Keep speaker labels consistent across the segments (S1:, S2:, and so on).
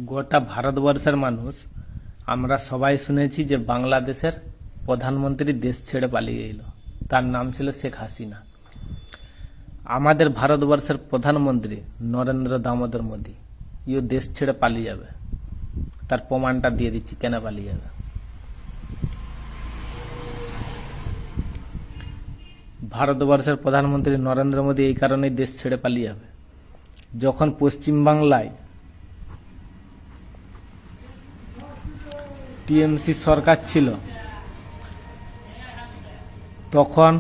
S1: গোটা ভারতবর্ষের মানুষ আমরা সবাই শুনেছি যে বাংলাদেশের প্রধানমন্ত্রী দেশ ছেড়ে পালিয়ে এলো। তার নাম ছিল শেখ হাসিনা। আমাদের ভারতবর্ষের প্রধানমন্ত্রী নরেন্দ্র দামোদর মোদী, ইও দেশ ছেড়ে পালিয়ে যাবে। তার প্রমাণটা দিয়ে দিচ্ছি কেন পালিয়ে যাবে। ভারতবর্ষের প্রধানমন্ত্রী নরেন্দ্র মোদী এই কারণেই দেশ ছেড়ে পালিয়ে যাবে, যখন পশ্চিমবাংলায় টিএমসি সরকার ছিল তখন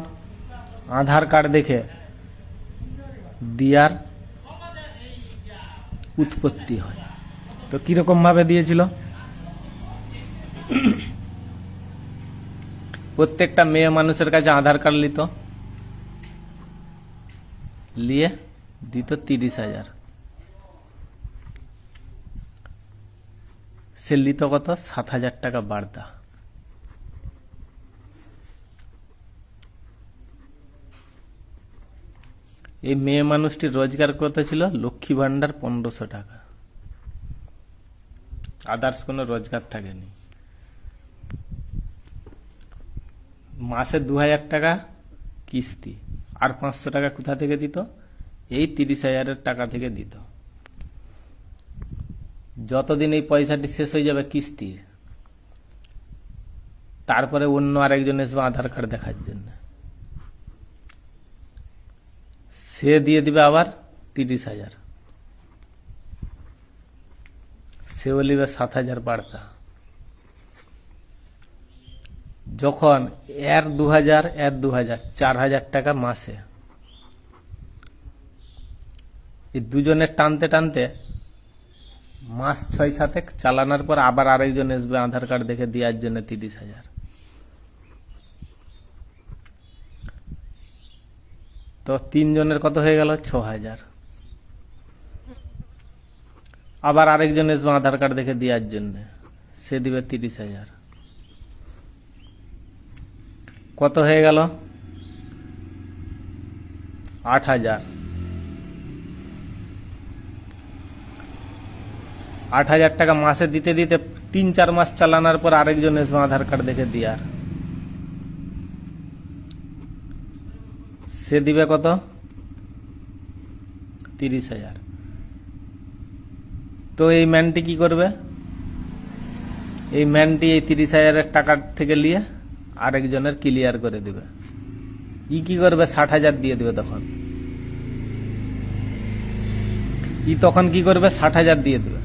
S1: আধার কার্ড দেখে দিয়ার উৎপত্তি হয়। তো কিরকম ভাবে দিয়েছিল? প্রত্যেকটা মেয়ে মানুষের কাছে আধার কার্ড নিয়ে দিত 30,000। সে লিত কত? 7,000 টাকা বার্তা। এই মেয়ে মানুষটির রোজগার কত ছিল? লক্ষ্মী ভান্ডার 1500 টাকা। আদার্স কোনো রোজগার থাকেনি। মাসে 2000 টাকা কিস্তি, আর 500 টাকা কোথা থেকে দিত? এই 30,000 টাকা থেকে দিত। যতদিন এই পয়সাটি শেষ হয়ে যাবে কিস্তি, তারপরে অন্য আরেকজন আসবে আধার কার্ড দেখার জন্য, সে দিয়ে দিবে আবার 30,000, সেও নিবে 7,000 বার্তা। যখন এর 2,000 এর 2,000, 4,000 টাকা মাসে। এই দুজনের টানতে টানতে মাস 6-7 চালানোর পর আবার আরেকজন আসবে আধার কার্ড দেখে দেওয়ার জন্য 30,000। তো 3 জনের কত হয়ে গেল? 6,000। আবার আরেকজন আসবে আধার কার্ড দেখে দেওয়ার জন্য, সে দিবে 30,000। কত হয়ে গেল? 8,000। 8,000 টাকা মাসে দিতে দিতে 3-4 মাস চালানোর পর আরেকজন আসবে আধার কার্ড দেখে দেওয়ার, সে দিবে কত? 30,000। তো এই ম্যানটি কি করবে? এই ম্যানটি এই 30,000 টাকা থেকে নিয়ে আরেকজনের ক্লিয়ার করে দিবে। কি করবে? 60,000 দিয়ে দিবে। তখন কি করবে? 60,000 দিয়ে দিবে।